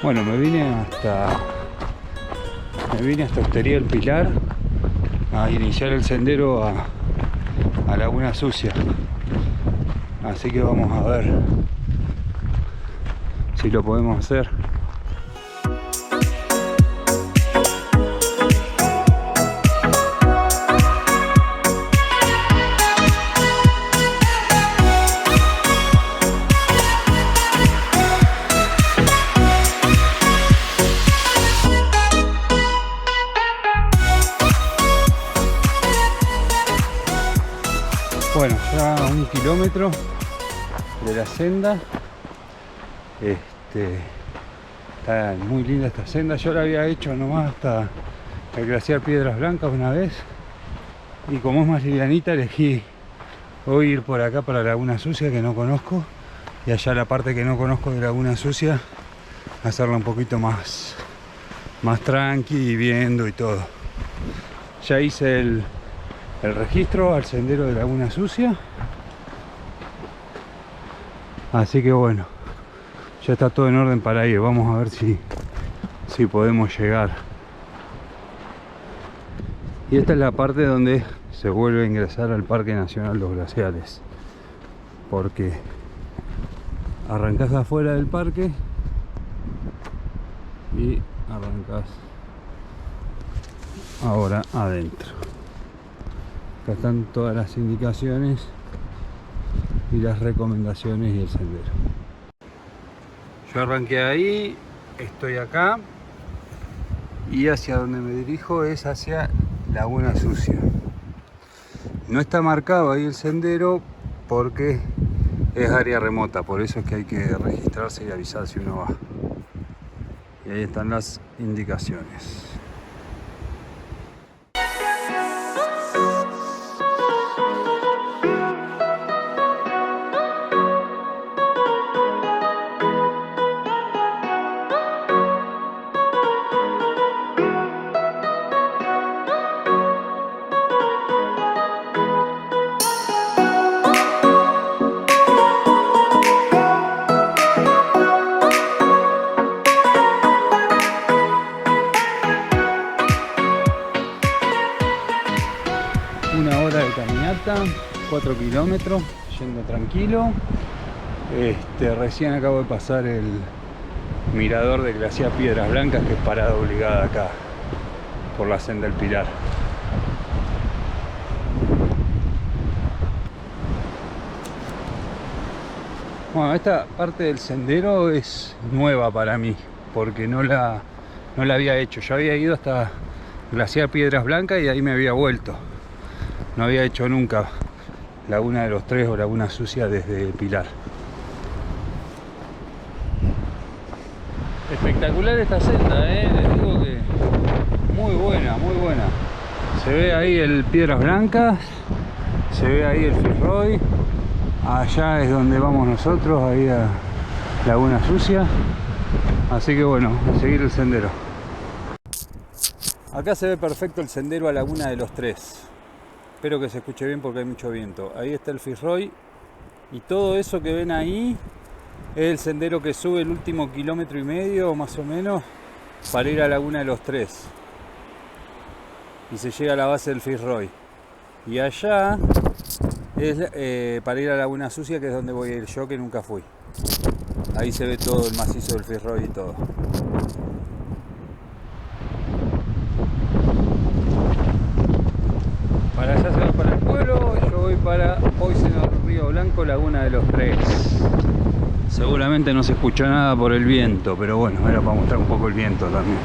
Bueno, me vine hasta Hostería El Pilar a iniciar el sendero a Laguna Sucia. Así que vamos a ver si lo podemos hacer. Bueno, ya a 1 kilómetro de la senda. Está muy linda esta senda. Yo la había hecho nomás hasta el glaciar Piedras Blancas una vez, y como es más livianita elegí hoy ir por acá para Laguna Sucia, que no conozco, y allá la parte que no conozco de Laguna Sucia hacerla un poquito más tranqui y viendo y todo. Ya hice el registro al sendero de Laguna Sucia, así que bueno, ya está todo en orden para ir. Vamos a ver si podemos llegar. Y esta es la parte donde se vuelve a ingresar al Parque Nacional Los Glaciares, porque arrancás afuera del parque y arrancás ahora adentro. Acá están todas las indicaciones y las recomendaciones y el sendero. Yo arranqué ahí, estoy acá, y hacia donde me dirijo es hacia Laguna Sucia. No está marcado ahí el sendero porque es área remota, por eso es que hay que registrarse y avisar si uno va. Y ahí están las indicaciones. Una hora de caminata, 4 kilómetros, yendo tranquilo. Recién acabo de pasar el mirador del glaciar Piedras Blancas, que es parada obligada acá por la senda del Pilar. Bueno, esta parte del sendero es nueva para mí, porque no la había hecho. Yo había ido hasta glaciar Piedras Blancas y ahí me había vuelto. No había hecho nunca Laguna de los Tres o Laguna Sucia desde Pilar. Espectacular esta senda, les digo que muy buena, muy buena. Se ve ahí el Piedras Blancas, se ve ahí el Fitzroy. Allá es donde vamos nosotros, ahí a Laguna Sucia. Así que bueno, a seguir el sendero. Acá se ve perfecto el sendero a Laguna de los Tres. Espero que se escuche bien porque hay mucho viento. Ahí está el Fitzroy, y todo eso que ven ahí es el sendero que sube el último 1,5 kilómetros más o menos para ir a Laguna de los Tres, y se llega a la base del Fitzroy. Y allá es para ir a Laguna Sucia, que es donde voy a ir yo, que nunca fui. Ahí se ve todo el macizo del Fitzroy y todo. Para allá se va para el pueblo, yo voy para Poisson, Río Blanco, Laguna de los Tres. Seguramente no se escuchó nada por el viento, pero bueno, era para mostrar un poco el viento también.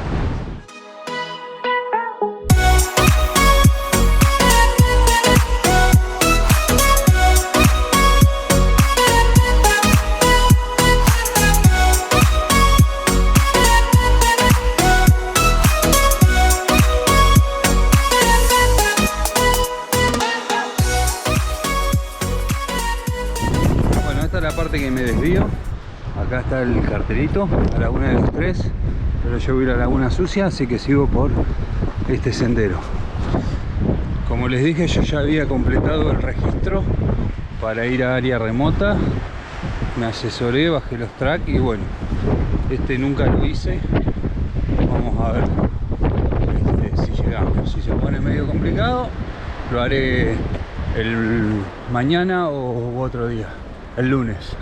La parte que me desvío, acá está el cartelito, a Laguna de los Tres, pero yo voy a ir a Laguna Sucia, así que sigo por este sendero. Como les dije, yo ya había completado el registro para ir a área remota, me asesoré, bajé los tracks y bueno, Este nunca lo hice. Vamos a ver si llegamos. Si se pone medio complicado, lo haré el mañana o otro día, el lunes.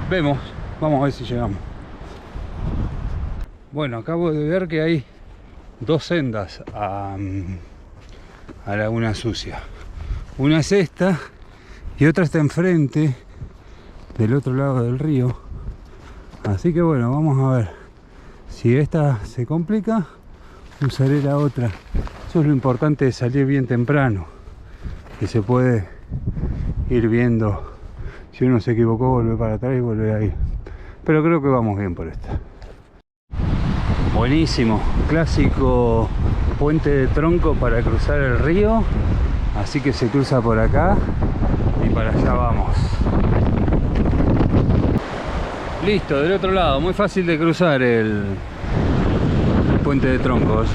Vemos, vamos a ver si llegamos. Bueno, acabo de ver que hay dos sendas a Laguna Sucia. Una es esta y otra está enfrente, del otro lado del río. Así que bueno, vamos a ver. Si esta se complica, usaré la otra. Eso es lo importante de salir bien temprano, que se puede ir viendo. Si uno se equivocó, volver para atrás y volver a ir. Pero creo que vamos bien por esta. Buenísimo, clásico puente de tronco para cruzar el río. Así que se cruza por acá y para allá vamos. Listo, del otro lado, muy fácil de cruzar el puente de troncos.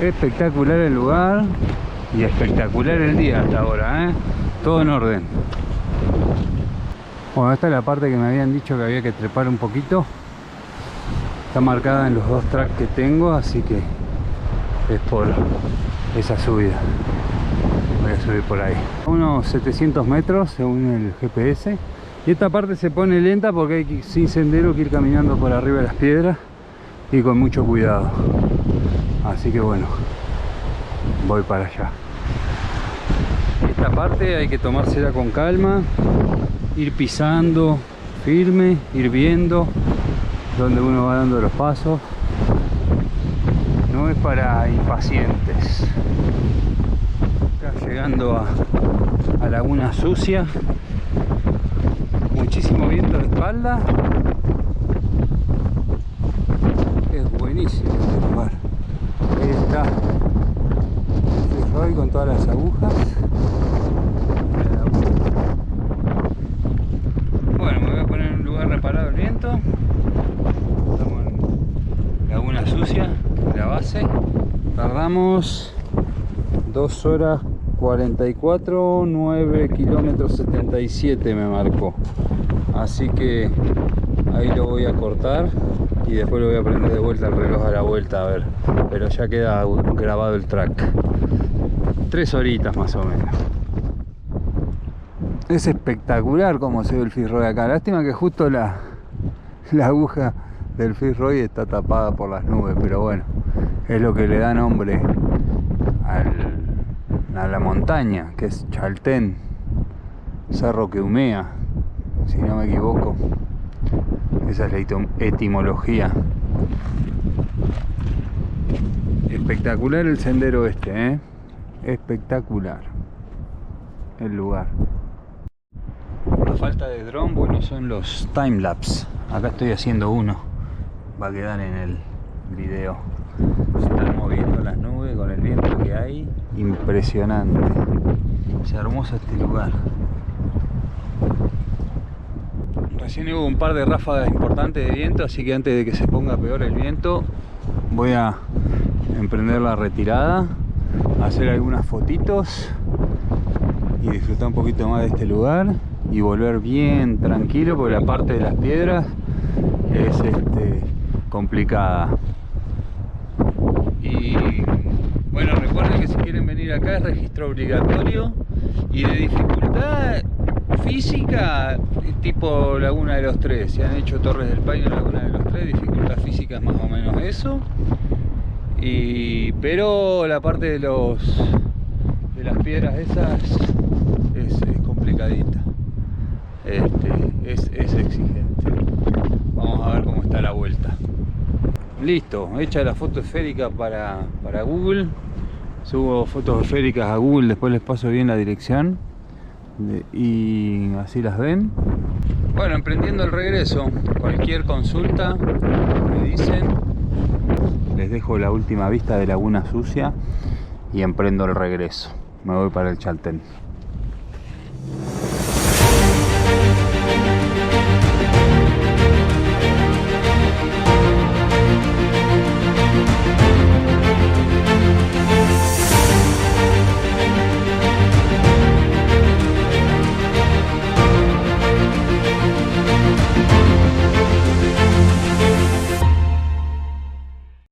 Espectacular el lugar y espectacular el día hasta ahora, ¿eh? Todo en orden. Bueno, esta es la parte que me habían dicho que había que trepar un poquito. Está marcada en los dos tracks que tengo, así que es por esa subida. Voy a subir por ahí. Unos 700 metros según el GPS. Y esta parte se pone lenta porque hay que, sin sendero, que ir caminando por arriba de las piedras y con mucho cuidado. Así que bueno, voy para allá. Esta parte hay que tomársela con calma, ir pisando firme, ir viendo dónde uno va dando los pasos. No es para impacientes. Acá llegando a Laguna Sucia. Muchísimo viento de espalda. Es buenísimo este lugar. Ahí está el Fitzroy con todas las agujas. Bueno, me voy a poner en un lugar reparado el viento. Estamos en Laguna Sucia, la base. Tardamos 2 horas 44, 9 kilómetros 77 me marcó. Así que ahí lo voy a cortar y después lo voy a prender de vuelta el reloj a la vuelta, a ver. Pero ya queda grabado el track. 3 horitas más o menos. Es espectacular como se ve el Fitzroy acá. Lástima que justo la aguja del Fitzroy está tapada por las nubes, pero bueno, es lo que le da nombre a la montaña, que es Chaltén, cerro que humea, si no me equivoco. Esa es la etimología. Espectacular el sendero este, ¿eh? Espectacular el lugar. A falta de dron, bueno, son los timelapse. Acá estoy haciendo uno, va a quedar en el video. Se están moviendo las nubes con el viento que hay. Impresionante. Es hermoso este lugar. Recién hubo un par de ráfagas importantes de viento, así que antes de que se ponga peor el viento, voy a emprender la retirada, hacer algunas fotitos y disfrutar un poquito más de este lugar y volver bien tranquilo, porque la parte de las piedras es complicada. Y bueno, recuerden que si quieren venir acá es registro obligatorio y de dificultad física tipo Laguna de los Tres. Si han hecho Torres del Paine en Laguna de los Tres, dificultad física es más o menos eso. Pero la parte de las piedras esas es complicadita. Es exigente. Vamos a ver cómo está la vuelta. Listo, hecha la foto esférica para Google. Subo fotos esféricas a Google, después les paso bien la dirección y así las ven. Bueno, emprendiendo el regreso. Cualquier consulta me dicen. Les dejo la última vista de Laguna Sucia y emprendo el regreso. Me voy para el Chaltén.